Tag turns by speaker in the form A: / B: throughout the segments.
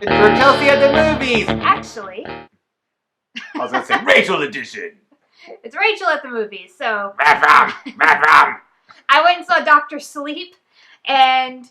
A: It's Rachelsey at the movies!
B: Actually,
A: I was gonna say Rachel edition!
B: it's Rachel at the movies, so...
A: I
B: I went and saw Dr. Sleep, and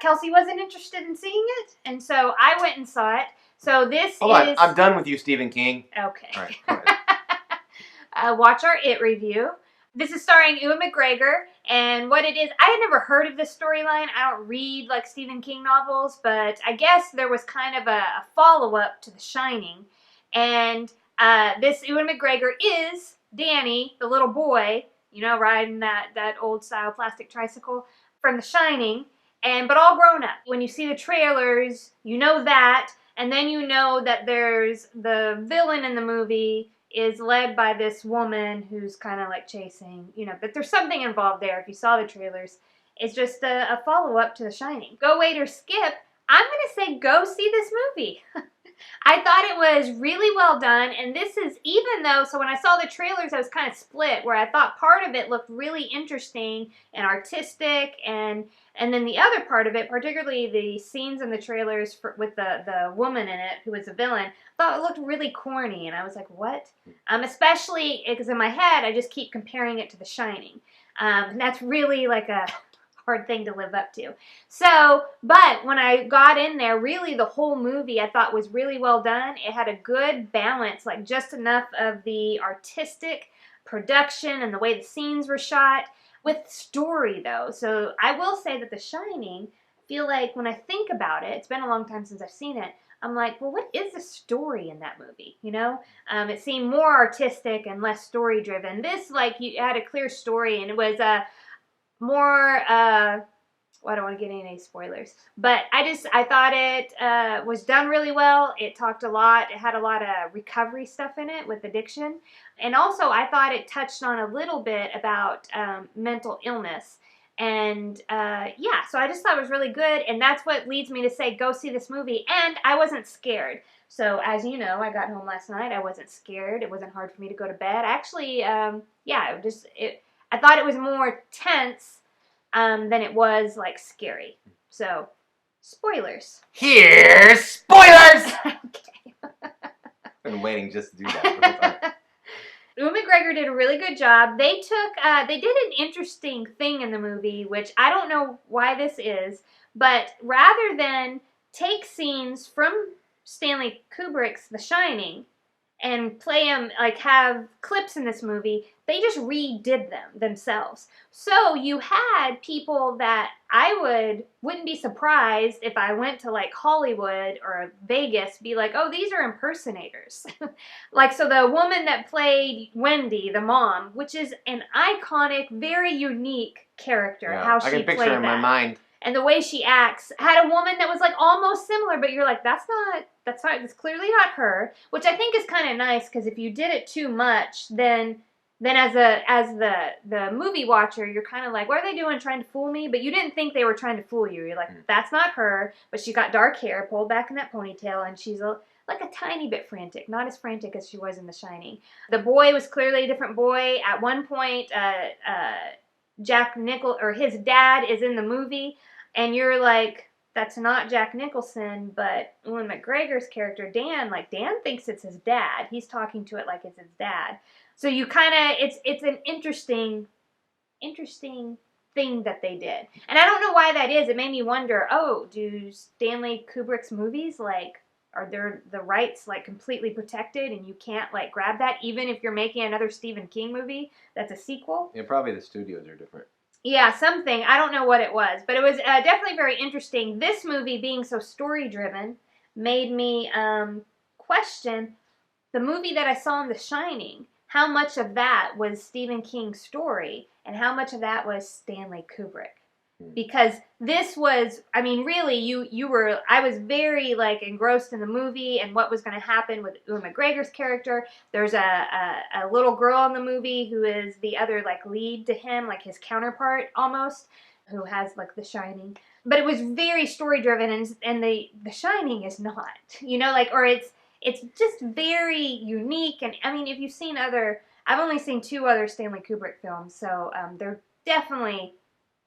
B: Kelsey wasn't interested in seeing it, and so I went and saw it. So this
A: Hold on, I'm done with you, Stephen King.
B: Okay.
A: Alright, go ahead.
B: Watch our It review. This is starring Ewan McGregor, and what it is, I had never heard of this storyline. I don't read like Stephen King novels, but I guess there was kind of a follow-up to The Shining, and this Ewan McGregor is Danny, the little boy, you know, riding that old-style plastic tricycle from The Shining, but all grown up. When you see the trailers, you know that, and then you know that there's the villain in the movie is led by this woman who's kind of like chasing, you know, but there's something involved there if you saw the trailers. It's just a follow-up to The Shining. Go, wait, or skip. I'm going to say go see this movie. I thought it was really well done, and this is, even though, so when I saw the trailers, I was kind of split, where I thought part of it looked really interesting and artistic, and then the other part of it, particularly the scenes in the trailers with the woman in it, who was the villain, I thought it looked really corny, and I was like, what? Especially because in my head, I just keep comparing it to The Shining. And that's really like a hard thing to live up to. So, but when I got in there, really the whole movie I thought was really well done. It had a good balance, like just enough of the artistic production and the way the scenes were shot with story though. So I will say that The Shining, I feel like when I think about it, it's been a long time since I've seen it, I'm like, well, what is the story in that movie? You know, it seemed more artistic and less story driven. This, like, you had a clear story, and it was more, well, I don't want to get any spoilers, but I thought it was done really well. It talked a lot. It had a lot of recovery stuff in it with addiction. And also, I thought it touched on a little bit about mental illness. And yeah, so I just thought it was really good. And that's what leads me to say, go see this movie. And I wasn't scared. So as you know, I got home last night. I wasn't scared. It wasn't hard for me to go to bed. Actually, yeah, I thought it was more tense than it was, like, scary. So, spoilers.
A: Here's spoilers!
B: Okay.
A: I've been waiting just to do that the whole time.
B: Ewan McGregor did a really good job. They did an interesting thing in the movie, which I don't know why this is, but rather than take scenes from Stanley Kubrick's The Shining and play them, like have clips in this movie, they just redid them themselves. So you had people that I wouldn't be surprised if I went to like Hollywood or Vegas, be like, oh, these are impersonators. Like, so the woman that played Wendy, the mom, which is an iconic, very unique character,
A: Yeah,
B: how she
A: I can
B: played
A: picture her in
B: that.
A: my mind.
B: And the way she acts, had a woman that was like almost similar, but you're like, that's clearly not her, which I think is kind of nice, because if you did it too much, then as the movie watcher, you're kind of like, what are they doing, trying to fool me? But you didn't think they were trying to fool you. You're like, that's not her, but she got dark hair pulled back in that ponytail, and she's like a tiny bit frantic, not as frantic as she was in The Shining. The boy was clearly a different boy. At one point, Jack or his dad is in the movie, and you're like, that's not Jack Nicholson, but Ewan McGregor's character, Dan, like, Dan thinks it's his dad. He's talking to it like it's his dad. So you kind of, it's an interesting thing that they did. And I don't know why that is. It made me wonder, oh, do Stanley Kubrick's movies, like, are there the rights, like, completely protected and you can't, like, grab that, even if you're making another Stephen King movie that's a sequel?
A: Yeah, probably the studios are different. Yeah,
B: something. I don't know what it was, but it was definitely very interesting. This movie, being so story-driven, made me question the movie that I saw in The Shining. How much of that was Stephen King's story, and how much of that was Stanley Kubrick? Because this was, I mean, really, I was very, like, engrossed in the movie and what was going to happen with Ewan McGregor's character. There's a little girl in the movie who is the other, like, lead to him, like his counterpart almost, who has, like, The Shining. But it was very story-driven, and The Shining is not, you know, like, or it's just very unique. And, I mean, if you've seen I've only seen 2 other Stanley Kubrick films, so they're definitely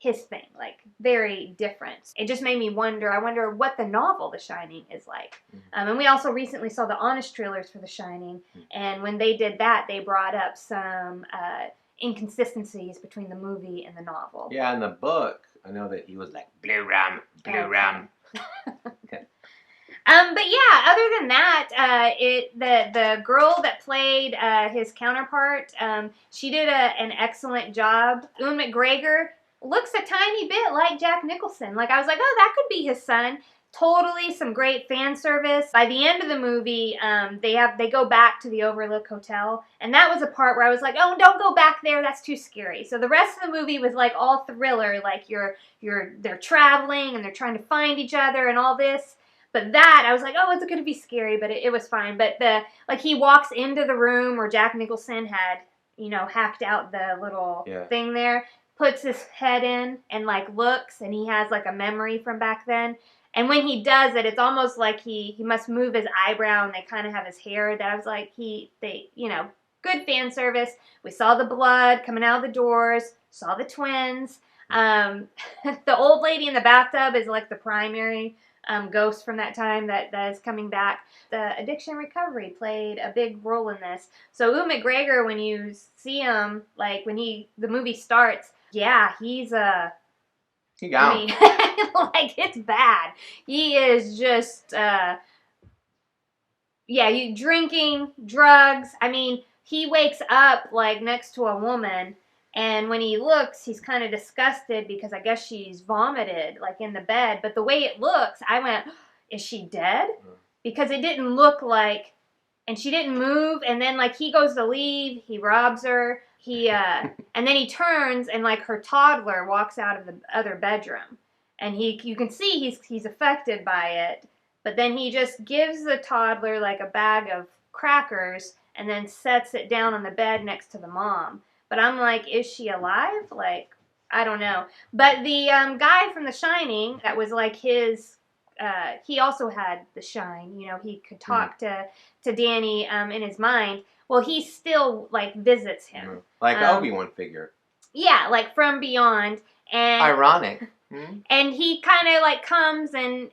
B: his thing, like very different. It just made me wonder. I wonder what the novel The Shining is like. And we also recently saw the honest trailers for The Shining, and when they did that, they brought up some inconsistencies between the movie and the novel.
A: Yeah, in the book, I know that he was like blue rum, blue rum. Okay.
B: But yeah, other than that, the girl that played his counterpart, she did an excellent job. Ewan McGregor looks a tiny bit like Jack Nicholson. Like, I was like, oh, that could be his son. Totally some great fan service. By the end of the movie, they go back to the Overlook Hotel, and that was a part where I was like, oh, don't go back there, that's too scary. So the rest of the movie was like all thriller, like they're traveling and they're trying to find each other and all this. But that, I was like, oh, it's going to be scary, but it was fine. But he walks into the room where Jack Nicholson had, hacked out the little thing there, puts his head in and like looks, and he has like a memory from back then. And when he does it, it's almost like he must move his eyebrow, and they kind of have his hair. That I was like, good fan service. We saw the blood coming out of the doors, saw the twins. The old lady in the bathtub is like the primary ghost from that time that is coming back. The addiction recovery played a big role in this. So Ewan McGregor, when you see him, like when the movie starts, yeah, he's
A: he gone.
B: like it's bad. He is just you drinking, drugs. I mean, he wakes up like next to a woman, and when he looks, he's kind of disgusted because I guess she's vomited like in the bed. But the way it looks, I went, is she dead? Because it didn't look like, and she didn't move. And then like he goes to leave, he robs her. And then he turns, and like her toddler walks out of the other bedroom, and you can see he's affected by it. But then he just gives the toddler like a bag of crackers and then sets it down on the bed next to the mom. But I'm like, is she alive? Like, I don't know. But the guy from The Shining, that was like his, he also had the shine. He could talk to Danny in his mind. Well, he still like visits him.
A: Like Obi-Wan figure.
B: Yeah, like from beyond. And
A: ironic.
B: And he kind of like comes and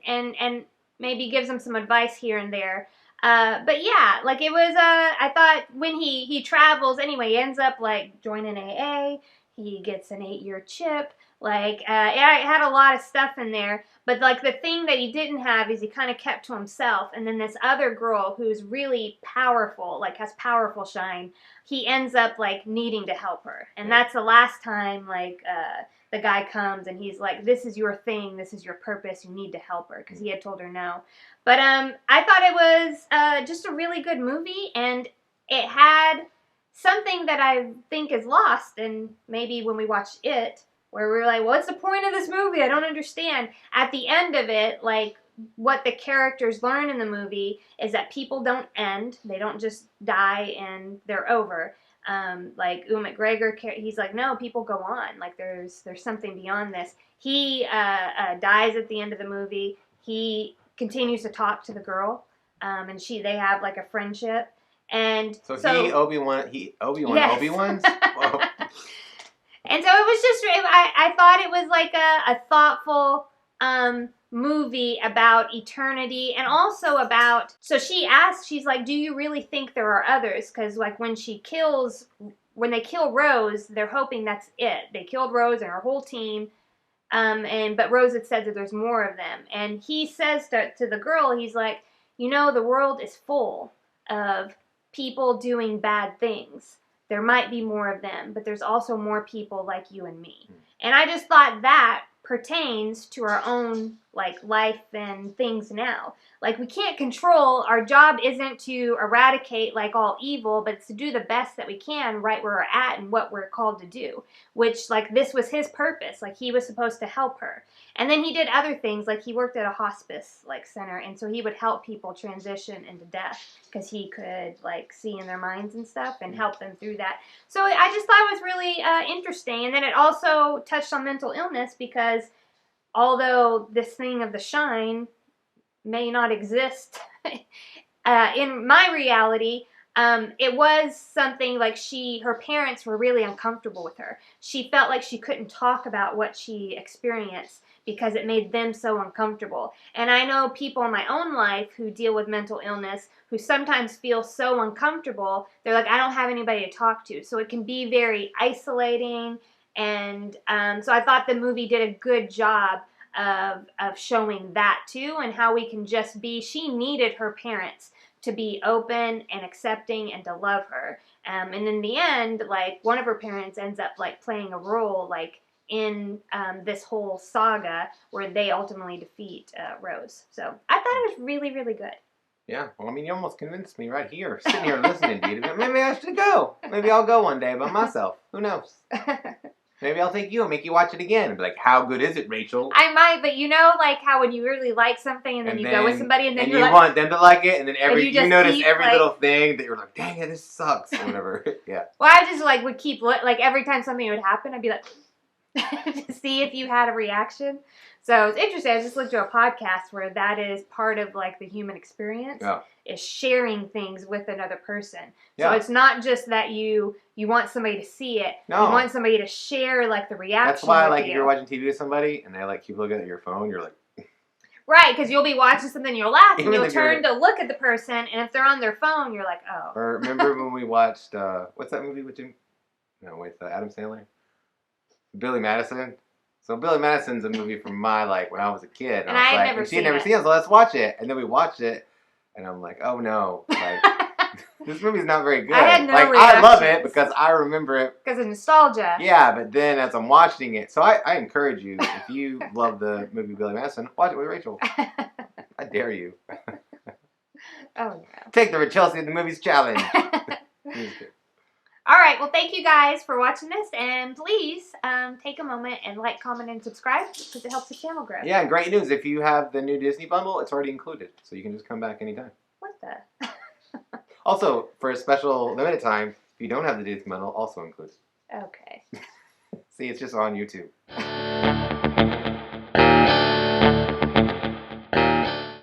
B: maybe gives him some advice here and there. But yeah, like it was, I thought when he travels anyway, he ends up like joining AA, he gets an 8-year chip, like, it had a lot of stuff in there, but like the thing that he didn't have is he kind of kept to himself, and then this other girl who's really powerful, like has powerful shine, he ends up like needing to help her, and that's the last time like, the guy comes and he's like, this is your thing, this is your purpose, you need to help her, because he had told her no. But I thought it was just a really good movie, and it had something that I think is lost, and maybe when we watched it, where we were like, what's the point of this movie? I don't understand. At the end of it, like, what the characters learn in the movie is that people don't end. They don't just die and they're over. Like Ewan McGregor, he's like, no, people go on. Like there's something beyond this. He dies at the end of the movie. He continues to talk to the girl, and they have like a friendship. And
A: so he Obi-Wan
B: yes.
A: Obi-Wan's. Whoa.
B: And so it was just, I thought it was like a thoughtful movie about eternity, and also about, so she asks, she's like, do you really think there are others? Because like when they kill Rose, they're hoping that's it. They killed Rose and her whole team, but Rose had said that there's more of them. And he says to the girl, he's like, the world is full of people doing bad things. There might be more of them, but there's also more people like you and me. And I just thought that pertains to our own like life and things now. Like we can't control, our job isn't to eradicate like all evil, but it's to do the best that we can right where we're at and what we're called to do, which like this was his purpose. Like he was supposed to help her. And then he did other things, like he worked at a hospice like center, and so he would help people transition into death because he could like see in their minds and stuff and help them through that. So I just thought it was really interesting. And then it also touched on mental illness, because although this thing of the shine may not exist in my reality, it was something like her parents were really uncomfortable with her. She felt like she couldn't talk about what she experienced because it made them so uncomfortable. And I know people in my own life who deal with mental illness who sometimes feel so uncomfortable. They're like, I don't have anybody to talk to. So it can be very isolating. And so I thought the movie did a good job of showing that too, and how we can just be. She needed her parents to be open and accepting and to love her. And in the end, like, one of her parents ends up like playing a role like in this whole saga where they ultimately defeat Rose. So I thought it was really, really good.
A: Yeah, well, I mean, you almost convinced me right here, sitting here listening to you. Maybe I should go. Maybe I'll go one day by myself. Who knows? Maybe I'll take you and make you watch it again and be like, how good is it, Rachel?
B: I might, but you know, like how when you really like something and then you go with somebody and then
A: you want them to like it, and then you notice every
B: like,
A: little thing that you're like, dang it, this sucks, or whatever. Yeah.
B: Well, I just like would keep like every time something would happen, I'd be like to see if you had a reaction. So it's interesting. I just looked at a podcast where that is part of like the human experience.
A: Yeah.
B: Is sharing things with another person.
A: Yeah.
B: So it's not just that you want somebody to see it.
A: No.
B: You want somebody to share like the reaction.
A: That's why like if you're watching TV with somebody and they like keep looking at your phone, you're like
B: right, because you'll be watching something, you'll laugh, and
A: even
B: you'll turn to look at the person, and if they're on their phone, you're like, oh.
A: Or remember when we watched what's that movie with Jim? No, wait, Adam Sandler. Billy Madison. So Billy Madison's a movie from my like when I was a kid,
B: and I
A: was like, she had never seen it, so let's watch it. And then we watched it. And I'm like, oh no, like, this movie's not very good.
B: I had no
A: like, I love it because I remember it.
B: Because of nostalgia.
A: Yeah, but then as I'm watching it, so I encourage you, if you love the movie Billy Madison, watch it with Rachel. I dare you.
B: Oh no.
A: Take the Rachelsey in the Movies challenge.
B: All right, well, thank you guys for watching this, and please take a moment and like, comment, and subscribe because it helps the channel grow.
A: Yeah, and great news. If you have the new Disney bundle, it's already included, so you can just come back anytime.
B: What the?
A: Also, for a special limited time, if you don't have the Disney bundle, also included.
B: Okay.
A: See, it's just on YouTube.